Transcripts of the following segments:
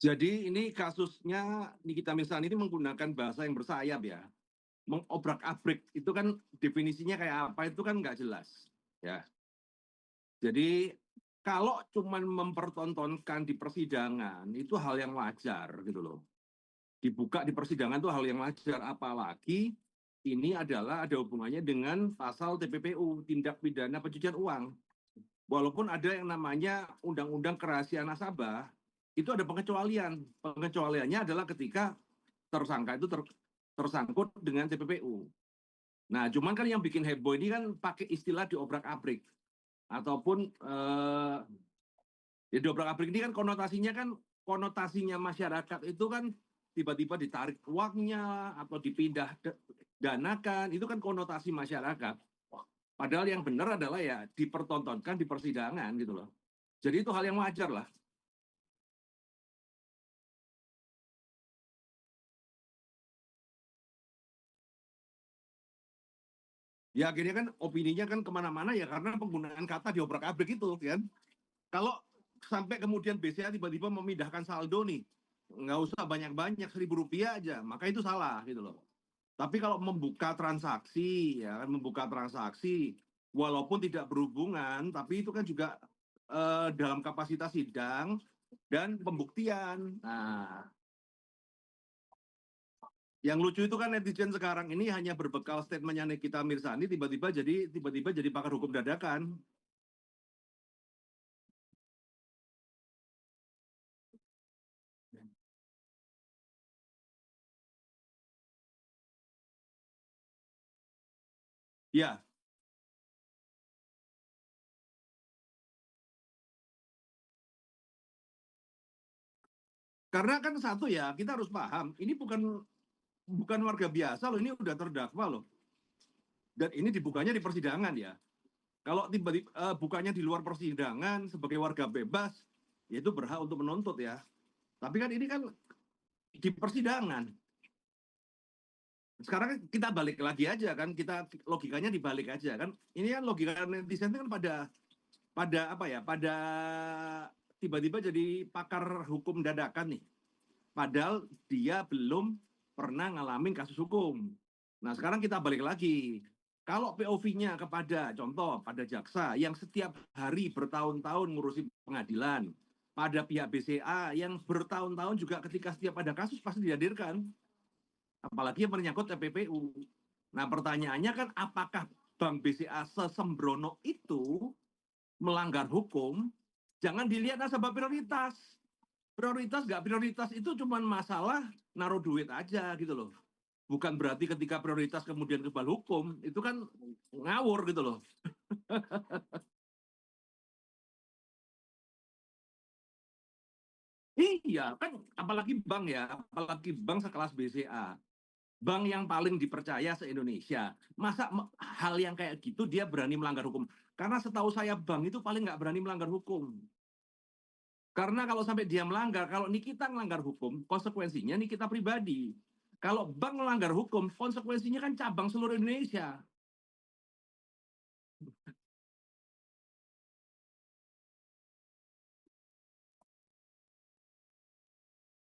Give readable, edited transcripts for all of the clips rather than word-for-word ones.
Jadi ini kasusnya Nikita Mirzani ini menggunakan bahasa yang bersayap ya. Mengobrak-abrik itu kan definisinya kayak apa itu kan nggak jelas. Ya. Jadi kalau cuman mempertontonkan di persidangan itu hal yang wajar gitu loh. Dibuka di persidangan itu hal yang wajar, apalagi ini adalah ada hubungannya dengan pasal TPPU, tindak pidana pencucian uang. Walaupun ada yang namanya undang-undang kerahasiaan nasabah, itu ada pengecualian. Pengecualiannya adalah ketika tersangka itu tersangkut dengan TPPU. Nah, cuman kan yang bikin heboh ini kan pakai istilah diobrak-abrik ataupun ya diobrak-abrik ini kan konotasinya masyarakat itu kan tiba-tiba ditarik uangnya atau dipindah danakan, itu kan konotasi masyarakat. Padahal yang benar adalah ya dipertontonkan di persidangan gitu loh. Jadi itu hal yang wajar lah. Ya akhirnya kan opininya kan kemana-mana ya karena penggunaan kata diobrak-abrik itu kan. Kalau sampai kemudian BCA tiba-tiba memindahkan saldo nih, nggak usah banyak-banyak, Rp1.000 aja, maka itu salah gitu loh. Tapi kalau membuka transaksi, ya kan membuka transaksi, walaupun tidak berhubungan, tapi itu kan juga dalam kapasitas sidang dan pembuktian. Nah, yang lucu itu kan netizen sekarang ini hanya berbekal statementnya Nikita Mirzani tiba-tiba jadi pakar hukum dadakan. Ya, karena kan satu ya kita harus paham, ini bukan bukan warga biasa loh, ini udah terdakwa loh. Dan ini dibukanya di persidangan ya. Kalau tiba-tiba bukannya di luar persidangan sebagai warga bebas, ya itu berhak untuk menuntut ya. Tapi kan ini kan di persidangan. Sekarang kita balik lagi aja kan, kita logikanya dibalik aja kan. Ini kan logika netizen kan pada apa ya? Pada tiba-tiba jadi pakar hukum dadakan nih. Padahal dia belum pernah ngalamin kasus hukum. Nah, sekarang kita balik lagi. Kalau POV-nya kepada contoh pada jaksa yang setiap hari bertahun-tahun ngurusi pengadilan, pada pihak BCA yang bertahun-tahun juga ketika setiap ada kasus pasti dihadirkan, apalagi yang menyangkut TPPU. Nah, pertanyaannya kan apakah Bank BCA sesembrono itu melanggar hukum? Jangan dilihat nasabah prioritas. Prioritas nggak prioritas itu cuma masalah naruh duit aja gitu loh. Bukan berarti ketika prioritas kemudian kebal hukum, itu kan ngawur gitu loh. Iya, kan apalagi bank sekelas BCA. Bank yang paling dipercaya se-Indonesia. Masa hal yang kayak gitu dia berani melanggar hukum? Karena setahu saya bank itu paling nggak berani melanggar hukum. Karena kalau sampai dia melanggar, kalau Nikita melanggar hukum, konsekuensinya Nikita pribadi. Kalau bank melanggar hukum, konsekuensinya kan cabang seluruh Indonesia.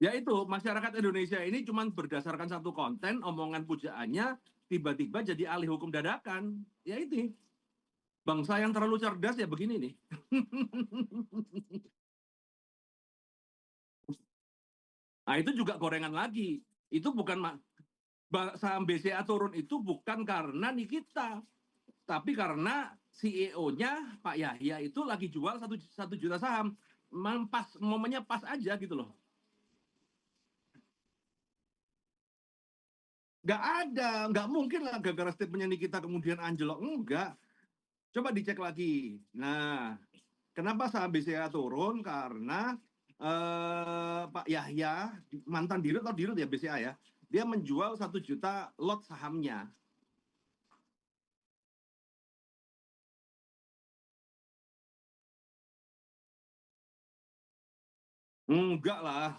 Ya itu, masyarakat Indonesia ini cuma berdasarkan satu konten, omongan pujaannya, tiba-tiba jadi ahli hukum dadakan. Ya itu, bangsa yang terlalu cerdas ya begini nih. Nah itu juga gorengan lagi. Itu bukan saham BCA turun itu bukan karena Nikita, tapi karena CEO-nya Pak Yahya itu lagi jual satu juta saham. Pas momennya pas aja gitu loh. Nggak ada, nggak mungkin lah gara-gara statementnya Nikita kemudian anjlok. Enggak. Coba dicek lagi. Nah, kenapa saham BCA turun? Karena Pak Yahya, mantan dirut atau dirut ya BCA ya, dia menjual 1 juta lot sahamnya. Enggak lah.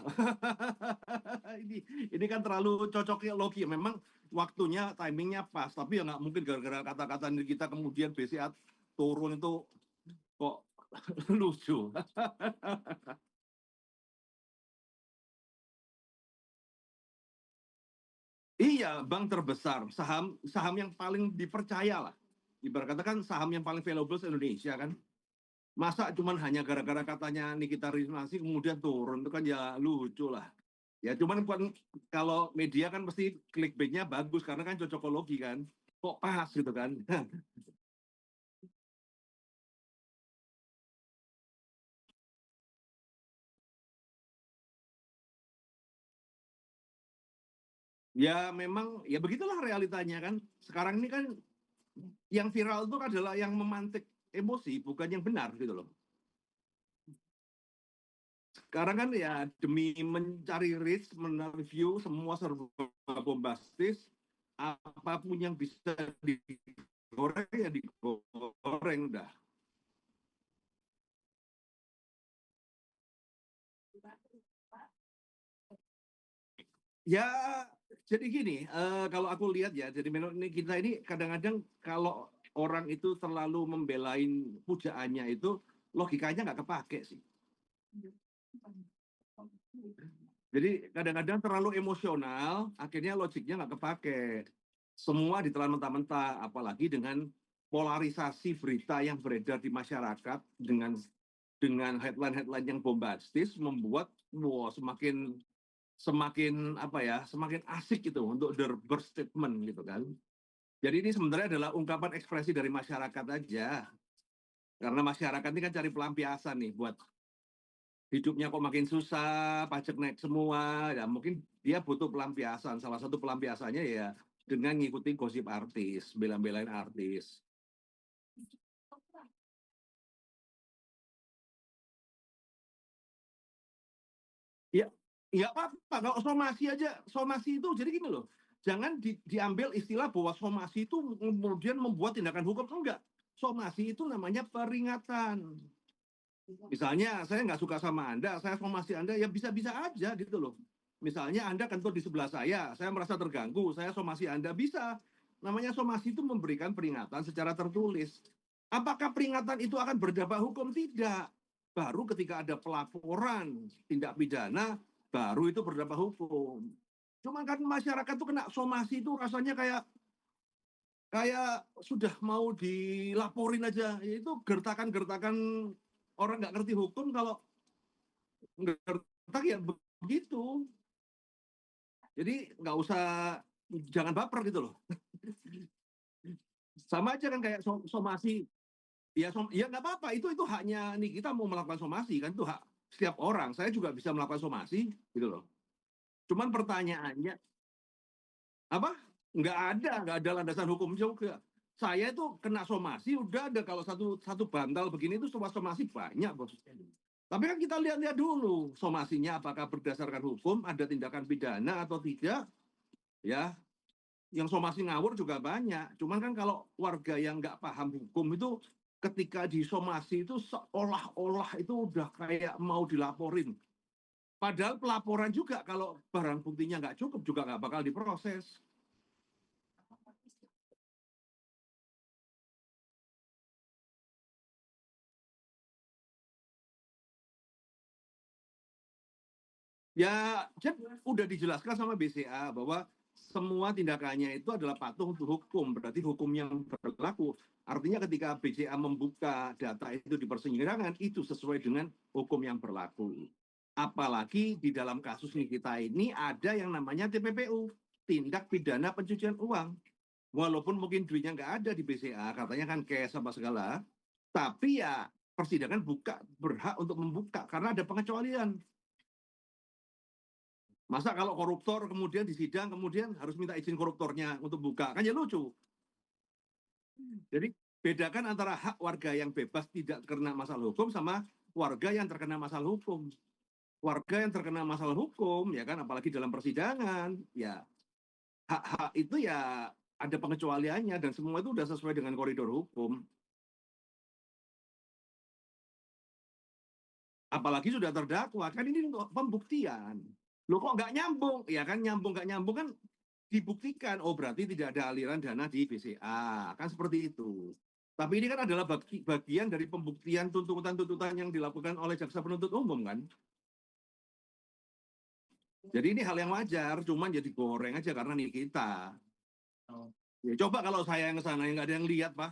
ini ini kan terlalu cocok ya logi. Memang waktunya, timingnya pas. Tapi ya nggak mungkin gara-gara kata-kata kita kemudian BCA turun itu kok lucu. Iya, bank terbesar, saham saham yang paling dipercaya lah. Ibarat kata kan saham yang paling valuable se-Indonesia kan. Masa cuman hanya gara-gara katanya Nikita Rizmansyah kemudian turun itu kan ya lucu lah. Ya cuman kalau media kan pasti clickbait-nya bagus karena kan cocokologi kan. Kok pas gitu kan. Ya memang ya begitulah realitanya kan. Sekarang ini kan yang viral itu adalah yang memantik emosi bukan yang benar gitu loh. Sekarang kan ya demi mencari reach, mereview semua serba bombastis, apapun yang bisa digoreng ya digoreng udah. Ya jadi gini, kalau aku lihat ya, jadi memang ini kita ini kadang-kadang kalau orang itu terlalu membelain pujaannya itu logikanya nggak kepake sih. Jadi kadang-kadang terlalu emosional, akhirnya logiknya nggak kepake. Semua ditelan mentah-mentah, apalagi dengan polarisasi berita yang beredar di masyarakat dengan headline-headline yang bombastis membuat wow, semakin semakin apa ya, semakin asik gitu untuk berstatement gitu kan. Jadi ini sebenarnya adalah ungkapan ekspresi dari masyarakat aja. Karena masyarakat ini kan cari pelampiasan nih buat hidupnya kok makin susah, pajak naik semua, ya mungkin dia butuh pelampiasan. Salah satu pelampiasannya ya dengan ngikutin gosip artis, bela-belain artis. Ya, ya apa-apa. Kalau somasi aja, somasi itu jadi gini loh. Jangan diambil istilah bahwa somasi itu kemudian membuat tindakan hukum. Enggak. Somasi itu namanya peringatan. Misalnya saya nggak suka sama Anda, saya somasi Anda, ya bisa-bisa aja gitu loh. Misalnya Anda kentut di sebelah saya merasa terganggu, saya somasi Anda, bisa. Namanya somasi itu memberikan peringatan secara tertulis. Apakah peringatan itu akan berdampak hukum? Tidak. Baru ketika ada pelaporan tindak pidana, baru itu berdampak hukum. Cuma kan masyarakat tuh kena somasi itu rasanya kayak kayak sudah mau dilaporin aja. Itu gertakan-gertakan orang nggak ngerti hukum kalau gertak ya begitu. Jadi nggak usah, jangan baper gitu loh. Sama aja kan kayak somasi. Ya, ya nggak apa-apa. Itu haknya nih kita mau melakukan somasi kan itu hak setiap orang. Saya juga bisa melakukan somasi gitu loh. Cuman pertanyaannya apa? Nggak ada landasan hukum juga. Saya itu kena somasi udah ada kalau satu satu bantal begini itu somasi banyak bos. Tapi kan kita lihat-lihat dulu somasinya apakah berdasarkan hukum, ada tindakan pidana atau tidak, ya. Yang somasi ngawur juga banyak. Cuman kan kalau warga yang nggak paham hukum itu ketika disomasi itu seolah-olah itu udah kayak mau dilaporin. Padahal pelaporan juga kalau barang buktinya nggak cukup juga nggak bakal diproses. Ya, udah dijelaskan sama BCA bahwa semua tindakannya itu adalah patuh untuk hukum, berarti hukum yang berlaku. Artinya ketika BCA membuka data itu di persidangan, itu sesuai dengan hukum yang berlaku. Apalagi di dalam kasus kita ini ada yang namanya TPPU, tindak pidana pencucian uang. Walaupun mungkin duitnya nggak ada di BCA, katanya kan cash apa segala, tapi ya persidangan buka berhak untuk membuka karena ada pengecualian. Masa kalau koruptor kemudian disidang kemudian harus minta izin koruptornya untuk buka, kan ya lucu. Jadi bedakan antara hak warga yang bebas tidak terkena masalah hukum sama warga yang terkena masalah hukum. Warga yang terkena masalah hukum ya kan apalagi dalam persidangan ya hak-hak itu ya ada pengecualiannya dan semua itu sudah sesuai dengan koridor hukum. Apalagi sudah terdakwa kan ini untuk pembuktian. Loh kok nggak nyambung? Ya kan nyambung nggak nyambung kan dibuktikan. Oh berarti tidak ada aliran dana di BCA. Kan seperti itu. Tapi ini kan adalah bagian dari pembuktian tuntutan-tuntutan yang dilakukan oleh jaksa penuntut umum kan. Jadi ini hal yang wajar, cuman jadi goreng aja karena Nikita. Ya, coba kalau saya yang ke sana, nggak ada yang lihat, Pak.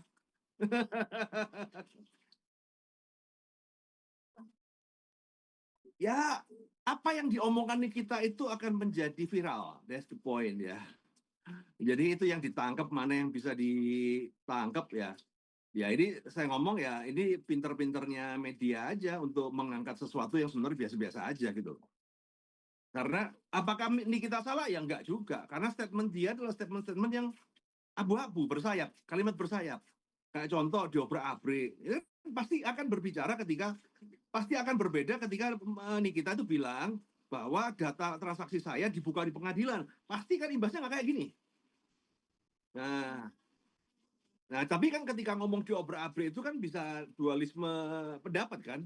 Ya, apa yang diomongkan Nikita itu akan menjadi viral. That's the point ya. Jadi itu yang ditangkap, mana yang bisa ditangkap ya. Ya ini saya ngomong ya, ini pinter-pinternya media aja untuk mengangkat sesuatu yang sebenarnya biasa-biasa aja gitu. Karena apakah Nikita salah? Ya enggak juga. Karena statement dia adalah statement-statement yang abu-abu, bersayap, kalimat bersayap. Kayak contoh diobrak-abrik. Ya, pasti akan berbicara ketika, pasti akan berbeda ketika Nikita itu bilang bahwa data transaksi saya dibuka di pengadilan. Pasti kan imbasnya nggak kayak gini. Nah, nah, tapi kan ketika ngomong diobrak-abrik itu kan bisa dualisme pendapat kan.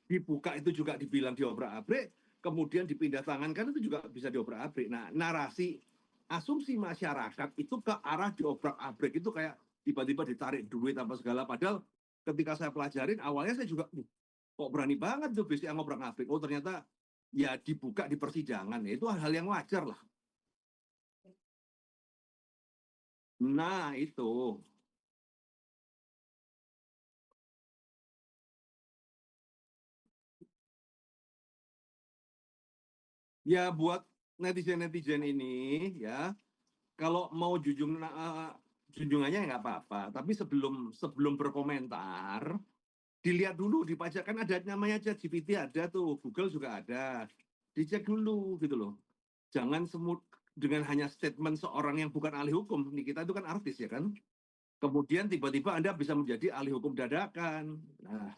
Dibuka itu juga dibilang diobrak-abrik, kemudian dipindah tangankan itu juga bisa diobrak-abrik. Nah, narasi asumsi masyarakat itu ke arah diobrak-abrik itu kayak tiba-tiba ditarik duit apa segala. Padahal ketika saya pelajarin awalnya saya juga kok berani banget tuh bisa ngobrak-abrik. Oh ternyata ya dibuka di persidangan. Ya, itu hal yang wajar lah. Nah itu. Ya buat netizen-netizen ini ya kalau mau junjungannya nggak apa-apa. Tapi sebelum sebelum berkomentar, dilihat dulu di pajak kan ada namanya ChatGPT ada tuh, Google juga ada. Dicek dulu gitu loh. Jangan semut dengan hanya statement seorang yang bukan ahli hukum. Nih kita itu kan artis ya kan. Kemudian tiba-tiba Anda bisa menjadi ahli hukum dadakan. Nah,